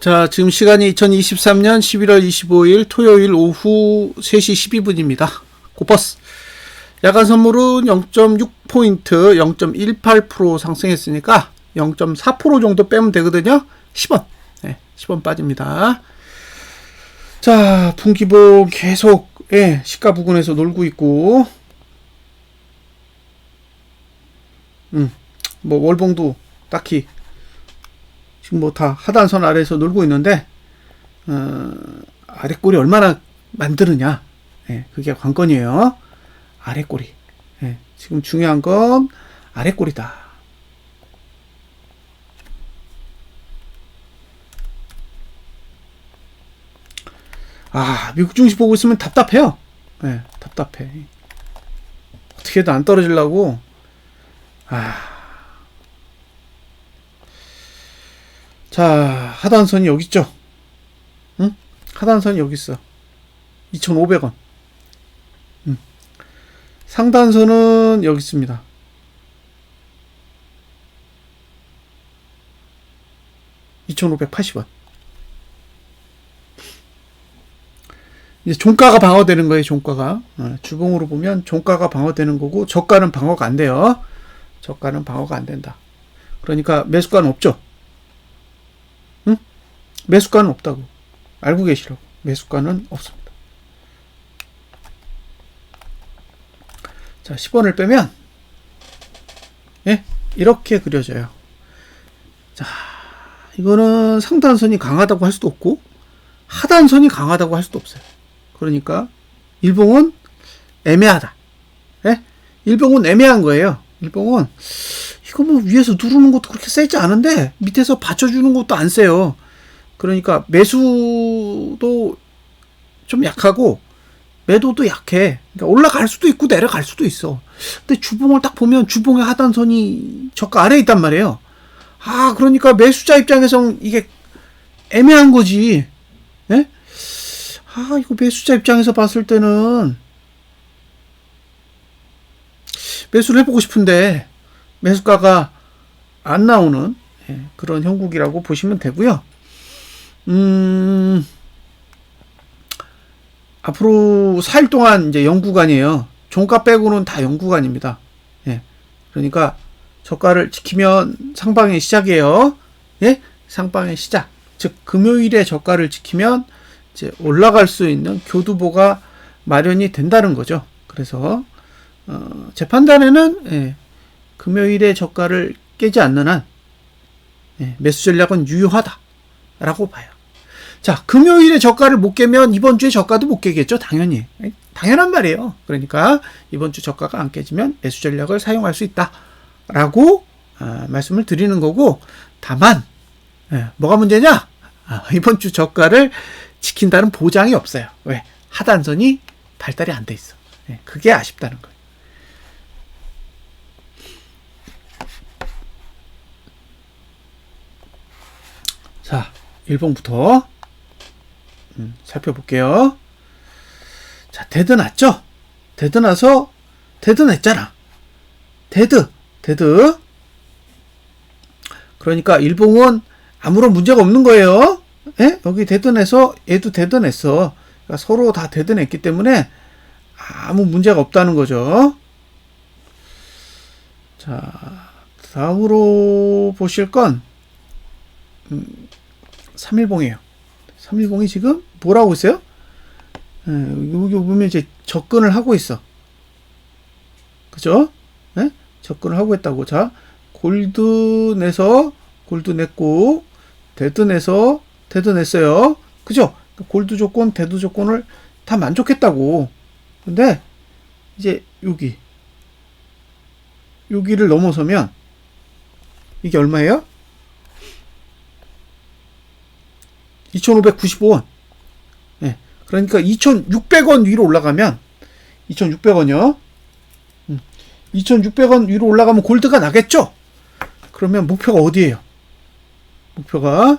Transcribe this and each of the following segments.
자, 지금 시간이 2023년 11월 25일 토요일 오후 3시 12분입니다. 고버스. 야간 선물은 0.6포인트, 0.18% 상승했으니까 0.4% 정도 빼면 되거든요. 10원. 네, 10원 빠집니다. 자, 분기봉 계속, 시가 부근에서 놀고 있고, 뭐, 월봉도 딱히, 지금 뭐 다 하단선 아래에서 놀고 있는데, 아래꼬리 얼마나 만드느냐. 그게 관건이에요. 아래꼬리. 지금 중요한 건 아래꼬리다. 미국 증시 보고 있으면 답답해요. 답답해. 어떻게든 안 떨어지려고. 자, 하단선이 여기 있죠? 응? 하단선이 여기 있어. 2,500원. 상단선은 여기 있습니다. 2,580원. 이제 종가가 방어되는 거예요, 종가가. 주봉으로 보면 종가가 방어되는 거고, 저가는 방어가 안 돼요. 저가는 방어가 안 된다. 그러니까 매수가는 없죠? 응? 매수가는 없다고. 알고 계시라고. 매수가는 없습니다. 자, 10원을 빼면, 이렇게 그려져요. 자, 이거는 상단선이 강하다고 할 수도 없고, 하단선이 강하다고 할 수도 없어요. 그러니까, 일봉은 애매하다. 일봉은 애매한 거예요. 일봉은, 이거 뭐 위에서 누르는 것도 그렇게 세지 않은데, 밑에서 받쳐주는 것도 안 세요. 그러니까, 매수도 좀 약하고, 매도도 약해. 그러니까 올라갈 수도 있고 내려갈 수도 있어. 근데 주봉을 딱 보면 주봉의 하단선이 저가 아래에 있단 말이에요. 그러니까 매수자 입장에선 이게 애매한 거지. 이거 매수자 입장에서 봤을 때는 매수를 해보고 싶은데 매수가가 안 나오는 그런 형국이라고 보시면 되고요. 앞으로 4일 동안 이제 영구간이에요. 종가 빼고는 다 영구간입니다. 그러니까 저가를 지키면 상방의 시작이에요. 상방의 시작. 즉 금요일에 저가를 지키면 이제 올라갈 수 있는 교두보가 마련이 된다는 거죠. 그래서 제 판단에는 금요일에 저가를 깨지 않는 한 매수 전략은 유효하다라고 봐요. 자, 금요일에 저가를 못 깨면 이번 주에 저가도 못 깨겠죠. 당연히. 당연한 말이에요. 그러니까 이번 주 저가가 안 깨지면 매수 전략을 사용할 수 있다라고 말씀을 드리는 거고, 다만 뭐가 문제냐? 이번 주 저가를 지킨다는 보장이 없어요. 왜? 하단선이 발달이 안 돼 있어. 그게 아쉽다는 거예요. 자, 일봉부터 살펴볼게요. 자, 데드 났죠? 데드 나서, 데드 냈잖아. 데드. 그러니까 일봉은 아무런 문제가 없는 거예요. 여기 데드 내서 얘도 데드 냈어. 그러니까 서로 다 데드 냈기 때문에 아무 문제가 없다는 거죠. 자, 다음으로 보실 건 3일봉이에요. 3일봉이 지금 뭐라고 있어요? 여기 보면 이제 접근을 하고 있어. 그죠? 접근을 하고 있다고. 자, 골드 내서 골드 냈고, 데드 내서 데드 냈어요. 그죠? 골드 조건, 데드 조건을 다 만족했다고. 근데 이제 여기를 넘어서면 이게 얼마예요? 2,595원. 그러니까 2,600원 위로 올라가면 2,600원이요. 2,600원 위로 올라가면 골드가 나겠죠? 그러면 목표가 어디예요? 목표가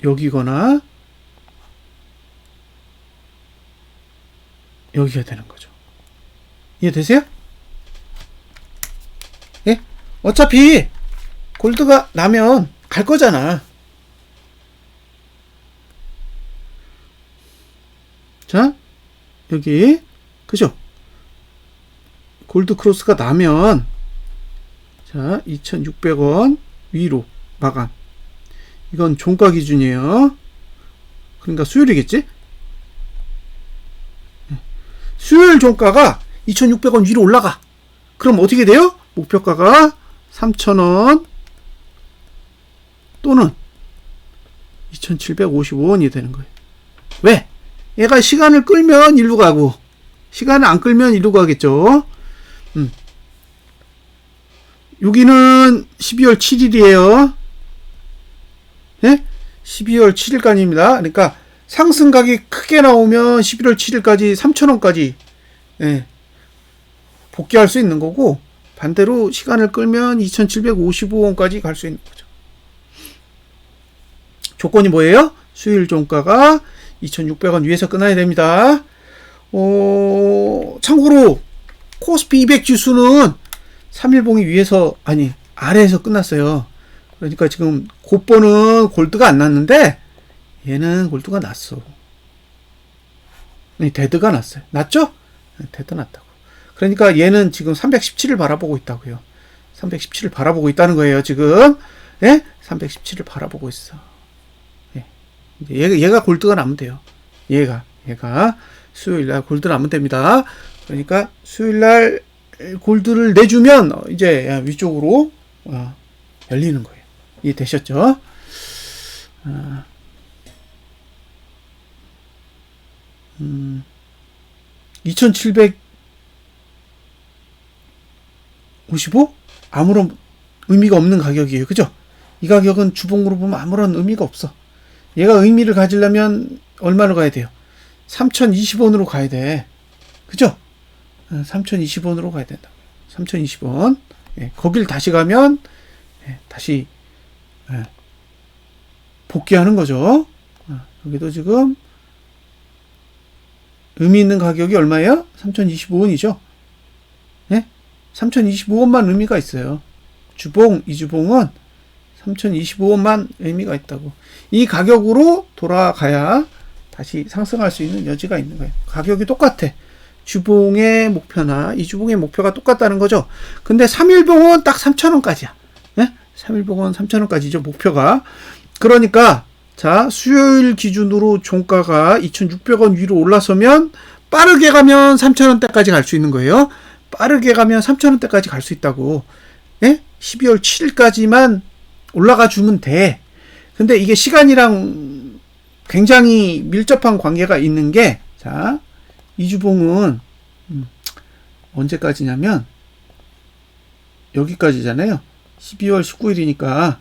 여기거나 여기가 되는 거죠. 이해되세요? 어차피 골드가 나면 갈 거잖아. 자, 여기, 그죠? 골드 크로스가 나면, 자, 2,600원 위로 마감. 이건 종가 기준이에요. 그러니까 수요일이겠지? 수요일 종가가 2,600원 위로 올라가. 그럼 어떻게 돼요? 목표가가 3,000원 또는 2,755원이 되는 거예요. 왜? 얘가 시간을 끌면 일로 가고 시간을 안 끌면 일로 가겠죠. 여기는 12월 7일이에요. 네? 12월 7일까지입니다. 그러니까 상승각이 크게 나오면 11월 7일까지 3,000원까지 네, 복귀할 수 있는 거고, 반대로 시간을 끌면 2,755원까지 갈 수 있는 거죠. 조건이 뭐예요? 수요일 종가가 2,600원 위에서 끝나야 됩니다. 참고로 코스피 200 지수는 3일봉이 위에서 아니 아래에서 끝났어요. 그러니까 지금 곧보는 골드가 안 났는데 얘는 골드가 났어. 데드가 났어요. 났죠? 데드 났다고. 그러니까 얘는 지금 317을 바라보고 있다고요. 317을 바라보고 있다는 거예요. 지금 예? 317을 바라보고 있어. 예. 얘가 골드가 나면 돼요. 얘가 수요일날 골드 나면 됩니다. 그러니까 수요일날 골드를 내주면 이제 위쪽으로 열리는 거예요. 이해되셨죠? 2,755? 아무런 의미가 없는 가격이에요. 그죠? 이 가격은 주봉으로 보면 아무런 의미가 없어. 얘가 의미를 가지려면 얼마로 가야 돼요? 3,020원으로 가야 돼. 그죠? 3,020원으로 가야 된다. 3,020원. 예, 거길 다시 가면 다시 복귀하는 거죠. 여기도 지금 의미 있는 가격이 얼마예요? 3,025원이죠. 예? 3,025원만 의미가 있어요. 주봉, 이주봉은 3,025원만 의미가 있다고. 이 가격으로 돌아가야 다시 상승할 수 있는 여지가 있는 거예요. 가격이 똑같아. 주봉의 목표나 이주봉의 목표가 똑같다는 거죠. 근데 3일봉은 딱 3,000원까지야. 예? 3일봉은 3,000원까지죠, 목표가. 그러니까 자, 수요일 기준으로 종가가 2,600원 위로 올라서면 빠르게 가면 3,000원대까지 갈 수 있는 거예요. 빠르게 가면 3,000원대까지 갈 수 있다고. 예? 12월 7일까지만 올라가 주면 돼. 근데 이게 시간이랑 굉장히 밀접한 관계가 있는 게, 자, 이주봉은 언제까지냐면 여기까지잖아요. 12월 19일이니까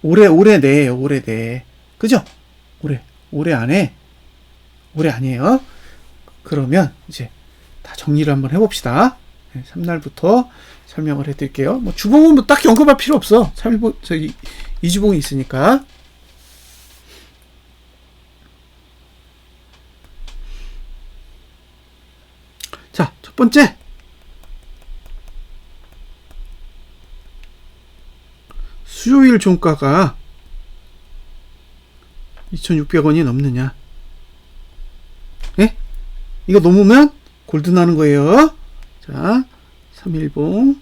올해 내예요. 올해 내. 그죠? 올해 안에. 올해 아니에요. 그러면 이제 다 정리를 한번 해봅시다. 3날부터 설명을 해드릴게요. 뭐 주봉은 뭐 딱히 언급할 필요 없어. 3일봉 저기 이주봉이 있으니까. 자, 첫 번째. 수요일 종가가 2,600원이 넘느냐. 예? 이거 넘으면 골드 나는 거예요. 자, 3일봉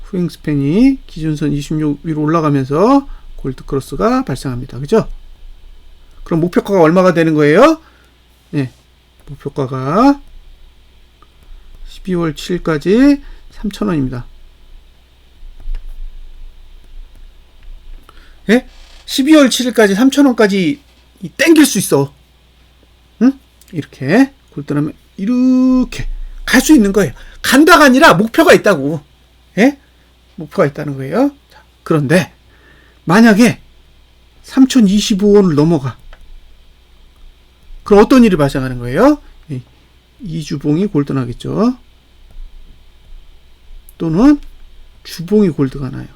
후행 스팬이 기준선 26 위로 올라가면서 골드 크로스가 발생합니다. 그죠? 그럼 목표가가 얼마가 되는 거예요? 예. 목표가가 12월 7일까지 3,000원입니다. 예? 12월 7일까지 3,000원까지 땡길 수 있어. 응? 이렇게 골드라면 이렇게 갈 수 있는 거예요. 간다가 아니라 목표가 있다고. 예? 목표가 있다는 거예요. 자, 그런데 만약에 3,025원을 넘어가. 그럼 어떤 일이 발생하는 거예요? 이주봉이 골드 나겠죠. 또는 주봉이 골드가 나요.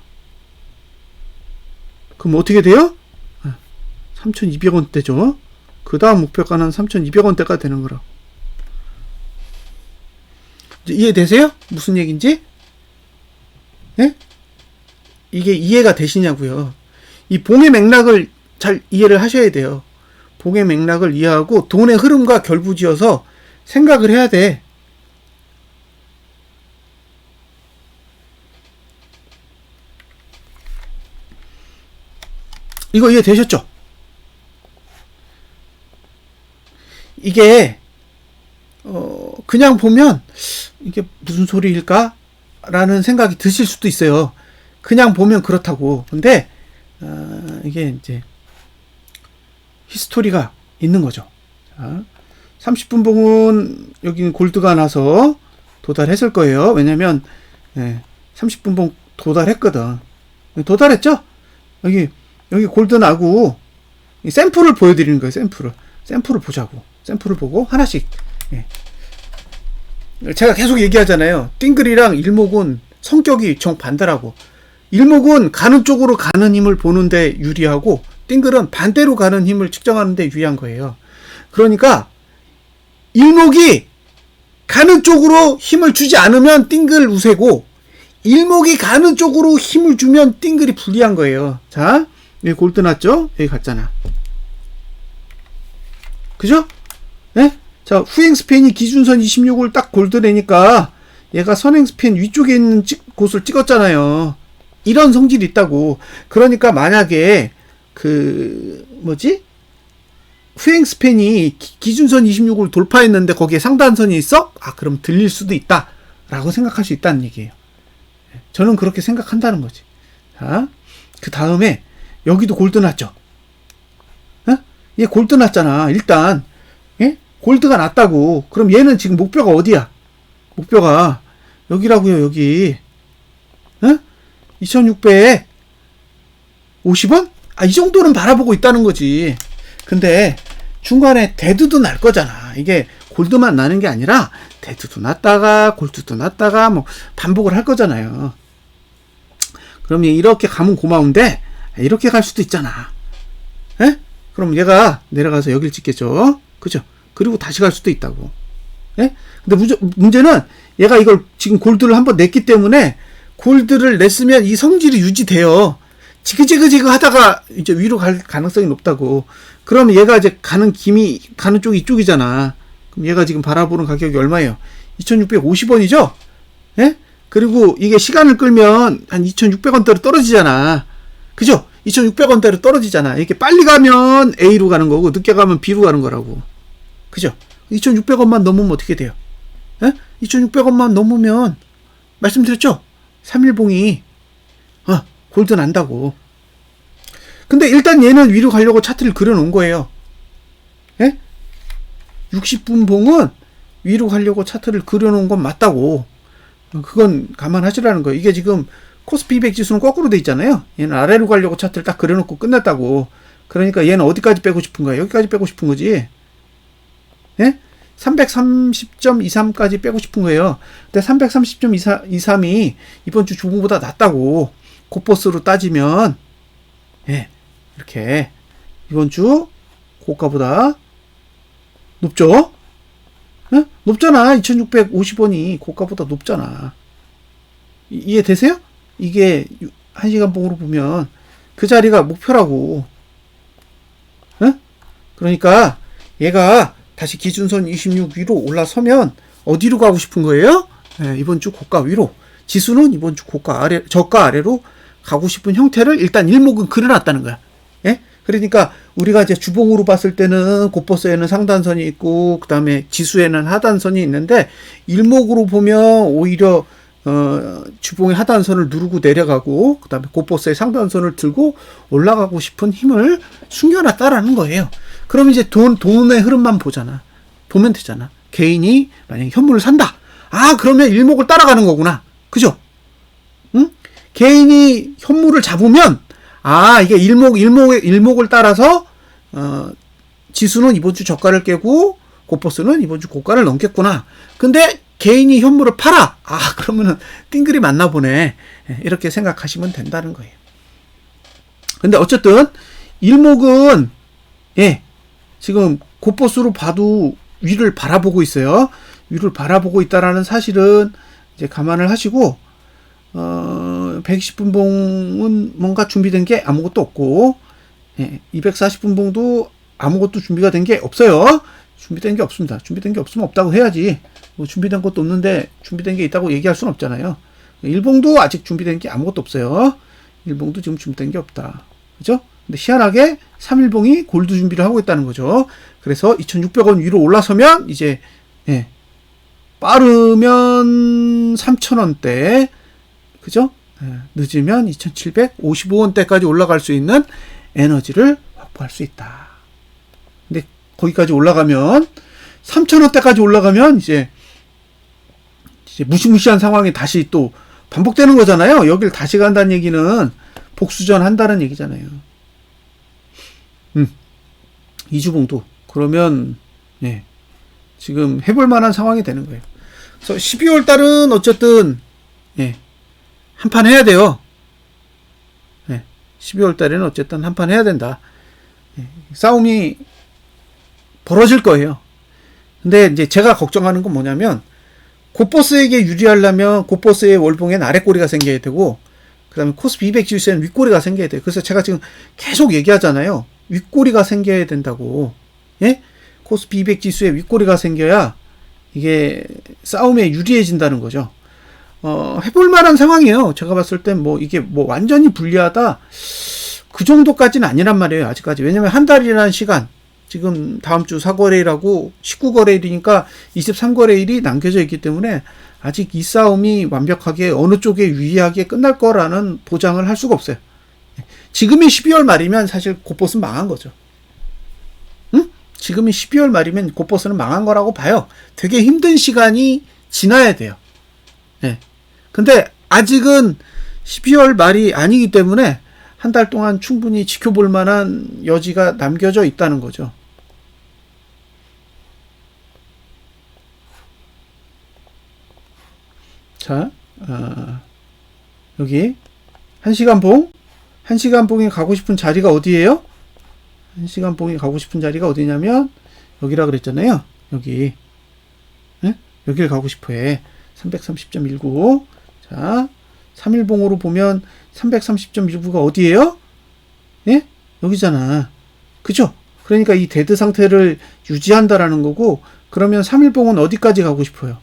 그럼 어떻게 돼요? 3,200원대죠. 그 다음 목표가는 3,200원대가 되는 거라고. 이해되세요? 무슨 얘기인지? 예? 이게 이해가 되시냐고요. 이 봉의 맥락을 잘 이해를 하셔야 돼요. 동의 맥락을 이해하고 돈의 흐름과 결부지어서 생각을 해야 돼. 이거 이해되셨죠? 이게 그냥 보면 이게 무슨 소리일까? 라는 생각이 드실 수도 있어요. 그냥 보면 그렇다고. 근데 이게 이제 히스토리가 있는 거죠. 자, 30분 봉은 여기 골드가 나서 도달했을 거예요. 왜냐면 30분 봉 도달했거든. 도달했죠? 여기 골드 나고 샘플을 보여드리는 거예요. 샘플을 보자고. 샘플을 보고 하나씩. 제가 계속 얘기하잖아요. 띵글이랑 일목은 성격이 정반대라고. 일목은 가는 쪽으로 가는 힘을 보는데 유리하고 띵글은 반대로 가는 힘을 측정하는데 유리한 거예요. 그러니까 일목이 가는 쪽으로 힘을 주지 않으면 띵글 우세고 일목이 가는 쪽으로 힘을 주면 띵글이 불리한 거예요. 자, 여기 골드 났죠? 여기 갔잖아. 그죠? 네? 자, 후행 스팬이 기준선 26을 딱 골드 내니까 얘가 선행 스팬 위쪽에 있는 곳을 찍었잖아요. 이런 성질이 있다고. 그러니까 만약에 후행 스팬이 기준선 26을 돌파했는데 거기에 상단선이 있어? 아, 그럼 들릴 수도 있다. 라고 생각할 수 있다는 얘기예요. 저는 그렇게 생각한다는 거지. 자, 그 다음에 여기도 골드 났죠? 얘 골드 났잖아. 일단, 골드가 났다고. 그럼 얘는 지금 목표가 어디야? 목표가 여기라고요, 여기. 2650원? 아, 이 정도는 바라보고 있다는 거지. 근데 중간에 데드도 날 거잖아. 이게 골드만 나는 게 아니라 데드도 났다가 골드도 났다가 뭐 반복을 할 거잖아요. 그럼 이렇게 가면 고마운데 이렇게 갈 수도 있잖아. 그럼 얘가 내려가서 여길 찍겠죠. 그죠? 그리고 다시 갈 수도 있다고. 근데 문제는 얘가 이걸 지금 골드를 한번 냈기 때문에 골드를 냈으면 이 성질이 유지돼요. 지그재그 하다가 이제 위로 갈 가능성이 높다고. 그러면 얘가 이제 가는 쪽이 이쪽이잖아. 그럼 얘가 지금 바라보는 가격이 얼마예요? 2,650원이죠? 그리고 이게 시간을 끌면 한 2,600원대로 떨어지잖아. 그죠? 2,600원대로 떨어지잖아. 이렇게 빨리 가면 A로 가는 거고, 늦게 가면 B로 가는 거라고. 그죠? 2,600원만 넘으면 어떻게 돼요? 2,600원만 넘으면, 말씀드렸죠? 3일봉이, 골드 난다고. 근데 일단 얘는 위로 가려고 차트를 그려놓은 거예요. 60분 봉은 위로 가려고 차트를 그려놓은 건 맞다고. 그건 감안하시라는 거예요. 이게 지금 코스피 200 지수는 거꾸로 돼 있잖아요. 얘는 아래로 가려고 차트를 딱 그려놓고 끝냈다고. 그러니까 얘는 어디까지 빼고 싶은 거야? 여기까지 빼고 싶은 거지. 330.23까지 빼고 싶은 거예요. 근데 330.23이 이번 주 주봉보다 낮다고. 고버스로 따지면 이렇게 이번 주 고가보다 높죠? 높잖아. 2,650원이 고가보다 높잖아. 이해되세요? 이게 1시간 봉으로 보면 그 자리가 목표라고. 그러니까 얘가 다시 기준선 26 위로 올라서면 어디로 가고 싶은 거예요? 이번 주 고가 위로. 지수는 이번 주 저가 아래로 가고 싶은 형태를 일단 일목은 그려놨다는 거야. 그러니까 우리가 이제 주봉으로 봤을 때는 고버스에는 상단선이 있고 그 다음에 지수에는 하단선이 있는데 일목으로 보면 오히려 주봉의 하단선을 누르고 내려가고 그 다음에 고버스의 상단선을 들고 올라가고 싶은 힘을 숨겨놨다라는 거예요. 그럼 이제 돈의 흐름만 보면 되잖아. 개인이 만약에 현물을 산다. 아, 그러면 일목을 따라가는 거구나. 그죠? 응? 개인이 현물을 잡으면 아, 이게 일목을 따라서 지수는 이번 주 저가를 깨고 고버스는 이번 주 고가를 넘겠구나. 근데 개인이 현물을 팔아. 아, 그러면은 띵글이 맞나 보네. 이렇게 생각하시면 된다는 거예요. 근데 어쨌든 일목은 지금 고버스로 봐도 위를 바라보고 있어요. 위를 바라보고 있다라는 사실은 이제 감안을 하시고 120분 봉은 뭔가 준비된 게 아무것도 없고 240분 봉도 아무것도 준비가 된 게 없어요. 준비된 게 없습니다. 준비된 게 없으면 없다고 해야지. 뭐 준비된 것도 없는데 준비된 게 있다고 얘기할 수는 없잖아요. 일봉도 아직 준비된 게 아무것도 없어요. 일봉도 지금 준비된 게 없다. 그죠? 근데 희한하게 3일봉이 골드 준비를 하고 있다는 거죠. 그래서 2,600원 위로 올라서면 이제 예, 빠르면 3,000원대, 그죠? 예, 늦으면 2,755원대까지 올라갈 수 있는 에너지를 확보할 수 있다. 근데 거기까지 올라가면 3,000원대까지 올라가면 이제 무시무시한 상황이 다시 또 반복되는 거잖아요. 여길 다시 간다는 얘기는 복수전 한다는 얘기잖아요. 2주봉도 그러면 예, 지금 해볼 만한 상황이 되는 거예요. 그래서 12월 달은 어쨌든 예, 한판 해야 돼요. 예, 12월 달에는 어쨌든 한판 해야 된다. 예, 싸움이 벌어질 거예요. 근데 이제 제가 걱정하는 건 뭐냐면 고버스에게 유리하려면 고버스의 월봉엔 아랫꼬리가 생겨야 되고 그 다음에 코스피 200 지수에는 윗꼬리가 생겨야 돼요. 그래서 제가 지금 계속 얘기하잖아요. 윗꼬리가 생겨야 된다고. 예? 코스피 200 지수에 윗꼬리가 생겨야 이게 싸움에 유리해진다는 거죠. 해볼 만한 상황이에요. 제가 봤을 땐 뭐 이게 뭐 완전히 불리하다 그 정도까지는 아니란 말이에요. 아직까지. 왜냐면 한 달이라는 시간, 지금 다음 주 4거래일하고 19거래일이니까 23거래일이 남겨져 있기 때문에 아직 이 싸움이 완벽하게 어느 쪽에 유리하게 끝날 거라는 보장을 할 수가 없어요. 지금이 12월 말이면 사실 곧버스는 망한 거죠. 응? 지금이 12월 말이면 곧버스는 망한 거라고 봐요. 되게 힘든 시간이 지나야 돼요. 네. 근데 아직은 12월 말이 아니기 때문에 한 달 동안 충분히 지켜볼 만한 여지가 남겨져 있다는 거죠. 자, 여기 1시간 봉, 1시간 봉이 가고 싶은 자리가 어디예요? 1시간 봉이 가고 싶은 자리가 어디냐면 여기라 그랬잖아요. 여기. 네? 여기를 가고 싶어 해. 330.19. 자, 3일봉으로 보면 330.19가 어디예요? 예? 여기잖아. 그죠? 그러니까 이 데드 상태를 유지한다라는 거고, 그러면 3일봉은 어디까지 가고 싶어요?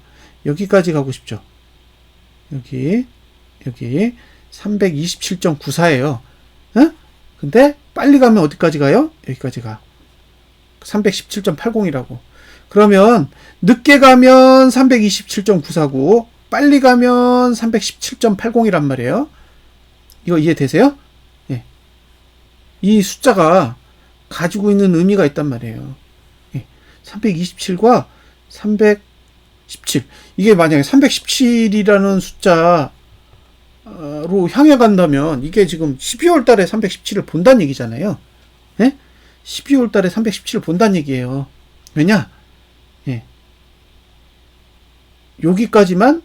여기까지 가고 싶죠. 여기 327.94예요. 어? 근데 빨리 가면 어디까지 가요? 여기까지 가. 317.80이라고. 그러면 늦게 가면 327.94고 빨리 가면 317.80이란 말이에요. 이거 이해되세요? 예. 이 숫자가 가지고 있는 의미가 있단 말이에요. 예. 327과 317. 이게 만약에 317이라는 숫자로 향해 간다면 이게 지금 12월 달에 317을 본다는 얘기잖아요. 예? 12월 달에 317을 본다는 얘기예요. 왜냐? 예. 여기까지만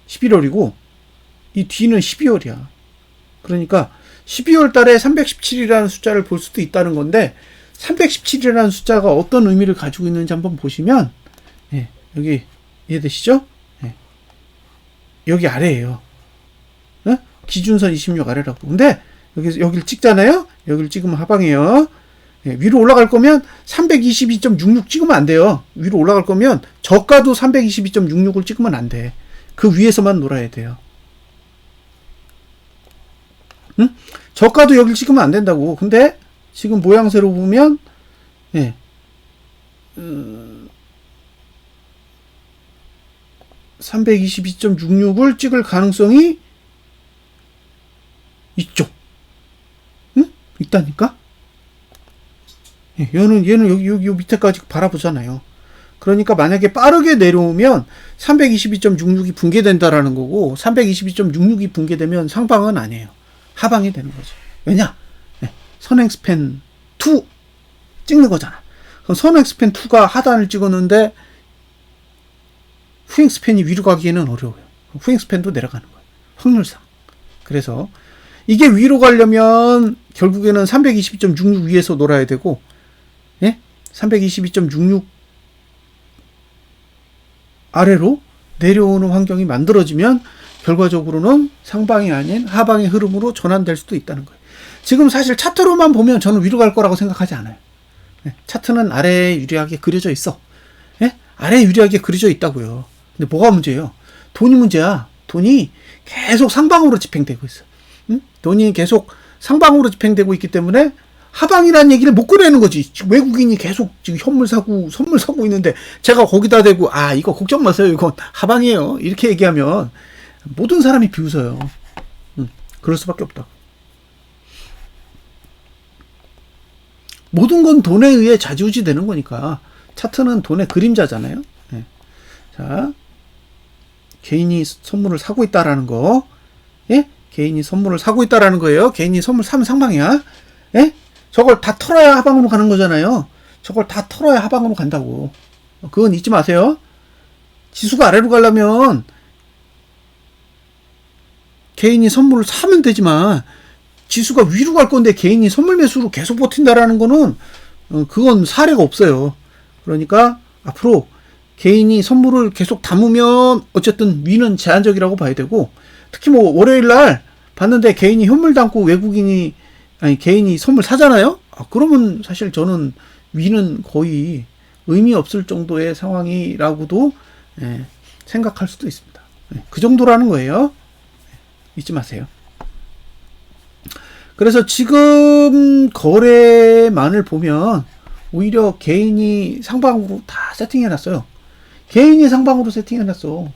11월이고 이 뒤는 12월이야. 그러니까 12월 달에 317이라는 숫자를 볼 수도 있다는 건데 317이라는 숫자가 어떤 의미를 가지고 있는지 한번 보시면 예, 여기 이해되시죠? 예. 여기 아래예요. 어? 기준선 26 아래라고. 근데 여기를 찍잖아요. 여기를 찍으면 하방이에요. 예, 위로 올라갈 거면 322.66 찍으면 안 돼요. 위로 올라갈 거면 저가도 322.66을 찍으면 안 돼. 그 위에서만 놀아야 돼요. 응? 저가도 여기를 찍으면 안 된다고. 근데 지금 모양새로 보면 예, 322.66을 찍을 가능성이 있죠. 응? 있다니까? 예, 얘는 여기 밑에까지 바라보잖아요. 그러니까 만약에 빠르게 내려오면 322.66이 붕괴된다라는 거고 322.66이 붕괴되면 상방은 아니에요. 하방이 되는 거죠. 왜냐? 네, 선행 스팬 2 찍는 거잖아. 그럼 선행 스팬 2가 하단을 찍었는데 후행 스팬이 위로 가기에는 어려워요. 후행 스팬도 내려가는 거예요. 확률상. 그래서 이게 위로 가려면 결국에는 322.66 위에서 놀아야 되고 예? 322.66 아래로 내려오는 환경이 만들어지면 결과적으로는 상방이 아닌 하방의 흐름으로 전환될 수도 있다는 거예요. 지금 사실 차트로만 보면 저는 위로 갈 거라고 생각하지 않아요. 예, 차트는 아래에 유리하게 그려져 있어. 예? 아래에 유리하게 그려져 있다고요. 근데 뭐가 문제예요? 돈이 문제야. 돈이 계속 상방으로 집행되고 있어. 응? 돈이 계속 상방으로 집행되고 있기 때문에 하방이라는 얘기를 못 꺼내는 거지. 지금 외국인이 계속 지금 현물 사고 선물 사고 있는데 제가 거기다 대고 이거 걱정 마세요. 이건 하방이에요. 이렇게 얘기하면 모든 사람이 비웃어요. 그럴 수밖에 없다. 모든 건 돈에 의해 좌지우지 되는 거니까. 차트는 돈의 그림자잖아요. 네. 자, 개인이 선물을 사고 있다라는 거. 예? 개인이 선물을 사고 있다라는 거예요. 개인이 선물 사면 상방이야. 예? 저걸 다 털어야 하방으로 가는 거잖아요. 저걸 다 털어야 하방으로 간다고. 그건 잊지 마세요. 지수가 아래로 가려면 개인이 선물을 사면 되지만 지수가 위로 갈 건데 개인이 선물 매수로 계속 버틴다라는 거는 그건 사례가 없어요. 그러니까 앞으로 개인이 선물을 계속 담으면 어쨌든 위는 제한적이라고 봐야 되고, 특히 뭐 월요일 날 봤는데 개인이 현물 담고 개인이 선물 사잖아요. 그러면 사실 저는 위는 거의 의미 없을 정도의 상황이라고도 생각할 수도 있습니다. 그 정도라는 거예요. 잊지 마세요. 그래서 지금 거래만을 보면 오히려 개인이 상방으로 다 세팅해놨어요. 개인이 상방으로 세팅해놨어.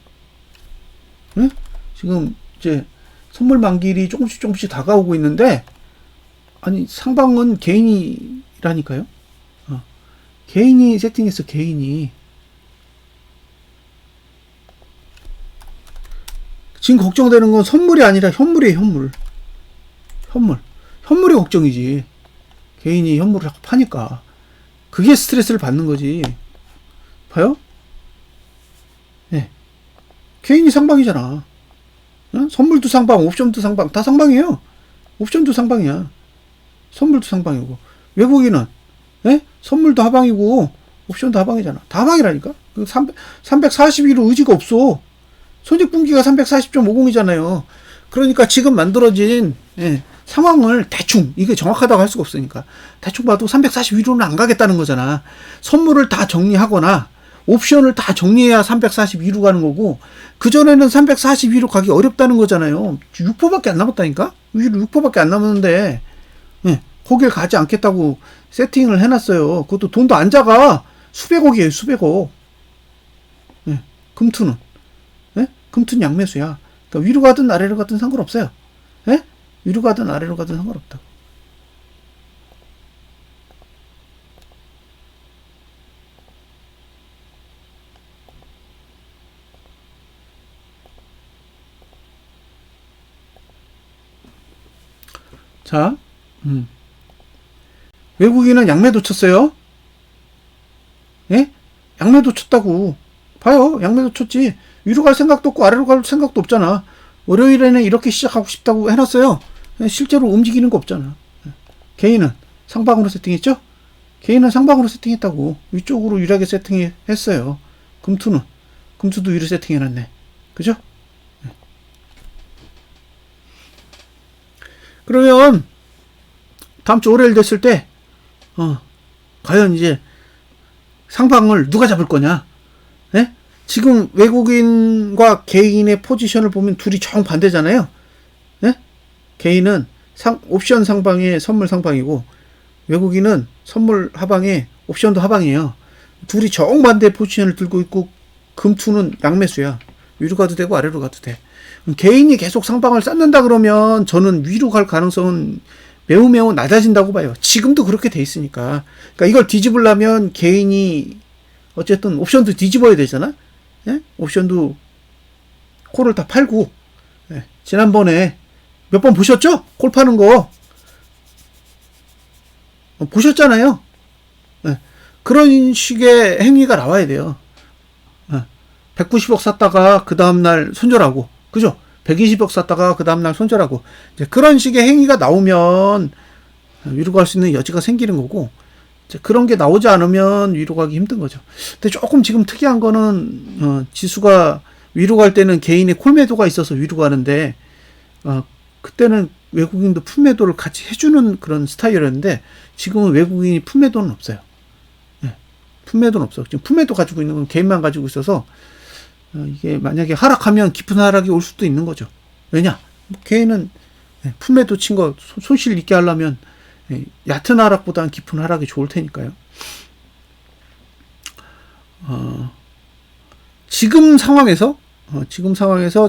응? 지금 이제 선물 만기일이 조금씩 다가오고 있는데, 아니 상방은 개인이라니까요. 개인이 세팅했어. 개인이. 지금 걱정되는 건 선물이 아니라 현물이에요. 현물이 걱정이지. 개인이 현물을 자꾸 파니까 그게 스트레스를 받는 거지. 봐요? 네. 개인이 상방이잖아. 응? 선물도 상방, 옵션도 상방, 다 상방이에요. 옵션도 상방이야. 선물도 상방이고. 외국인은 선물도 하방이고 옵션도 하방이잖아. 다 하방이라니까. 342로 의지가 없어. 손익분기가 340.50이잖아요. 그러니까 지금 만들어진 상황을 대충, 이게 정확하다고 할 수가 없으니까 대충 봐도 342로는 안 가겠다는 거잖아. 선물을 다 정리하거나 옵션을 다 정리해야 342로 가는 거고, 그전에는 342로 가기 어렵다는 거잖아요. 6%밖에 안 남았다니까? 위로 6%밖에 안 남았는데 거길 가지 않겠다고 세팅을 해놨어요. 그것도 돈도 안 작아. 수백억이에요. 수백억. 금투는 금투는 양매수야. 그러니까 위로 가든 아래로 가든 상관없어요. 위로 가든 아래로 가든 상관없다. 자, 외국인은 양매도 쳤어요. 양매도 쳤다고. 봐요. 양매도 쳤지. 위로 갈 생각도 없고 아래로 갈 생각도 없잖아. 월요일에는 이렇게 시작하고 싶다고 해놨어요. 실제로 움직이는 거 없잖아. 개인은 상방으로 세팅했죠? 개인은 상방으로 세팅했다고. 위쪽으로 유리하게 세팅했어요. 금투도 위로 세팅해놨네. 그죠? 그러면 다음 주 월요일 됐을 때 과연 이제 상방을 누가 잡을 거냐? 지금 외국인과 개인의 포지션을 보면 둘이 정반대잖아요. 개인은 옵션 상방에 선물 상방이고, 외국인은 선물 하방에 옵션도 하방이에요. 둘이 정반대 포지션을 들고 있고, 금투는 양매수야. 위로 가도 되고 아래로 가도 돼. 개인이 계속 상방을 쌓는다 그러면 저는 위로 갈 가능성은 매우 낮아진다고 봐요. 지금도 그렇게 돼 있으니까. 그러니까 이걸 뒤집으려면 개인이 어쨌든 옵션도 뒤집어야 되잖아. 옵션도 콜을 다 팔고. 지난번에 몇 번 보셨죠? 콜 파는 거 보셨잖아요. 그런 식의 행위가 나와야 돼요. 190억 샀다가 그 다음날 손절하고, 그죠? 120억 샀다가 그 다음날 손절하고, 이제 그런 식의 행위가 나오면 위로 갈 수 있는 여지가 생기는 거고, 이제 그런 게 나오지 않으면 위로 가기 힘든 거죠. 근데 조금 지금 특이한 거는 지수가 위로 갈 때는 개인의 콜매도가 있어서 위로 가는데, 그때는 외국인도 품매도를 같이 해주는 그런 스타일이었는데 지금은 외국인이 품매도는 없어요. 예, 품매도는 없어. 지금 품매도 가지고 있는 건 개인만 가지고 있어서 이게 만약에 하락하면 깊은 하락이 올 수도 있는 거죠. 왜냐? 개인은 품매도 친 거 손실 있게 하려면 얕은 하락보다는 깊은 하락이 좋을 테니까요. 지금 상황에서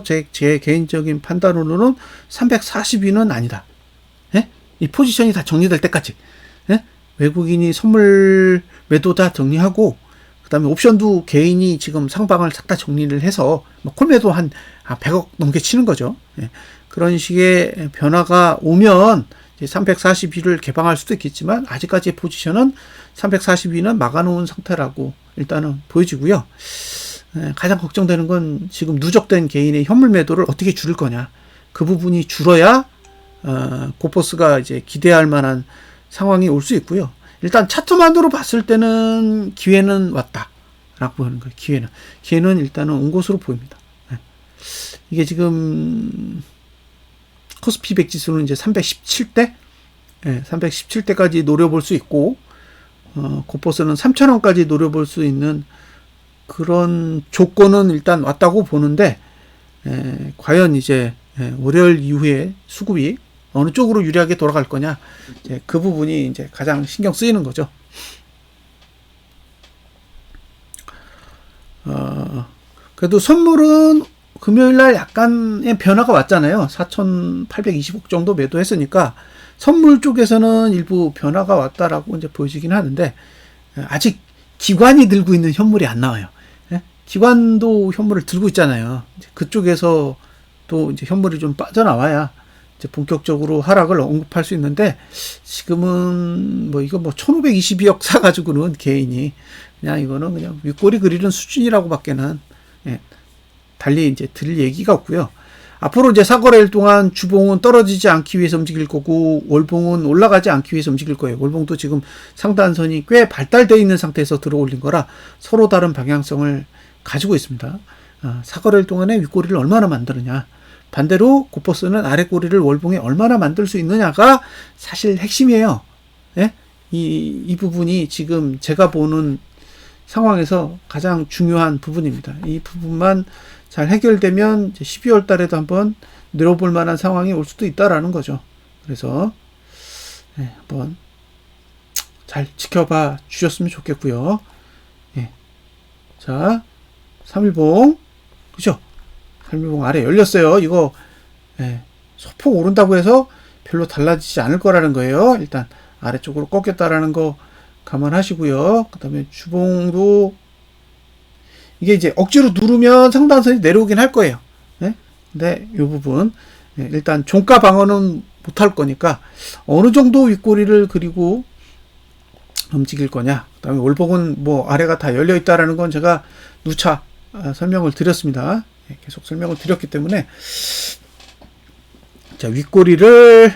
제 개인적인 판단으로는 342는 아니다. 예? 이 포지션이 다 정리될 때까지. 예? 외국인이 선물 매도 다 정리하고, 그 다음에 옵션도 개인이 지금 상방을 싹 다 정리를 해서, 콜매도 한 100억 넘게 치는 거죠. 예. 그런 식의 변화가 오면 342를 개방할 수도 있겠지만, 아직까지의 포지션은 342는 막아놓은 상태라고 일단은 보여지고요. 가장 걱정되는 건 지금 누적된 개인의 현물 매도를 어떻게 줄일 거냐. 그 부분이 줄어야 고퍼스가 이제 기대할 만한 상황이 올 수 있고요. 일단 차트만으로 봤을 때는 기회는 왔다라고 하는 거예요. 기회는 일단은 온 것으로 보입니다. 이게 지금 코스피 100 지수는 이제 317대, 317대까지 노려볼 수 있고, 고퍼스는 3,000원까지 노려볼 수 있는 그런 조건은 일단 왔다고 보는데, 과연 이제 월요일 이후에 수급이 어느 쪽으로 유리하게 돌아갈 거냐, 그 부분이 이제 가장 신경 쓰이는 거죠. 그래도 선물은 금요일 날 약간의 변화가 왔잖아요. 4,820억 정도 매도했으니까 선물 쪽에서는 일부 변화가 왔다라고 이제 보여지긴 하는데, 아직 기관이 들고 있는 현물이 안 나와요. 기관도 현물을 들고 있잖아요. 그쪽에서 또 이제 현물이 좀 빠져나와야 이제 본격적으로 하락을 언급할 수 있는데, 지금은 이거 1,522억 사가지고는 개인이 이거는 그냥 윗꼬리 그리는 수준이라고 밖에는 달리 이제 들 얘기가 없고요. 앞으로 이제 사거래일 동안 주봉은 떨어지지 않기 위해서 움직일 거고, 월봉은 올라가지 않기 위해서 움직일 거예요. 월봉도 지금 상단선이 꽤 발달되어 있는 상태에서 들어 올린 거라 서로 다른 방향성을 가지고 있습니다. 사거래일 동안에 윗꼬리를 얼마나 만드느냐, 반대로 고퍼스는 아랫꼬리를 월봉에 얼마나 만들 수 있느냐가 사실 핵심이에요. 예? 이 부분이 지금 제가 보는 상황에서 가장 중요한 부분입니다. 이 부분만 잘 해결되면 12월 달에도 한번 늘어볼 만한 상황이 올 수도 있다라는 거죠. 그래서 한번 잘 지켜봐 주셨으면 좋겠고요. 자, 3일봉, 그죠? 3일봉 아래 열렸어요. 이거 소폭 오른다고 해서 별로 달라지지 않을 거라는 거예요. 일단 아래쪽으로 꺾였다라는 거 감안하시고요. 그 다음에 주봉도 이게 이제 억지로 누르면 상단선이 내려오긴 할 거예요. 근데 이 부분 일단 종가 방어는 못할 거니까 어느 정도 윗꼬리를 그리고 움직일 거냐. 그 다음에 월봉은 아래가 다 열려 있다라는 건 제가 누차 설명을 드렸습니다. 계속 설명을 드렸기 때문에, 자, 윗꼬리를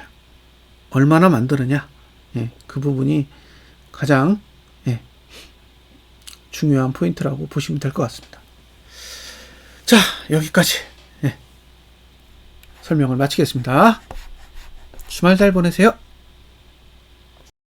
얼마나 만드느냐, 그 부분이 가장 중요한 포인트라고 보시면 될 것 같습니다. 자, 여기까지 설명을 마치겠습니다. 주말 잘 보내세요.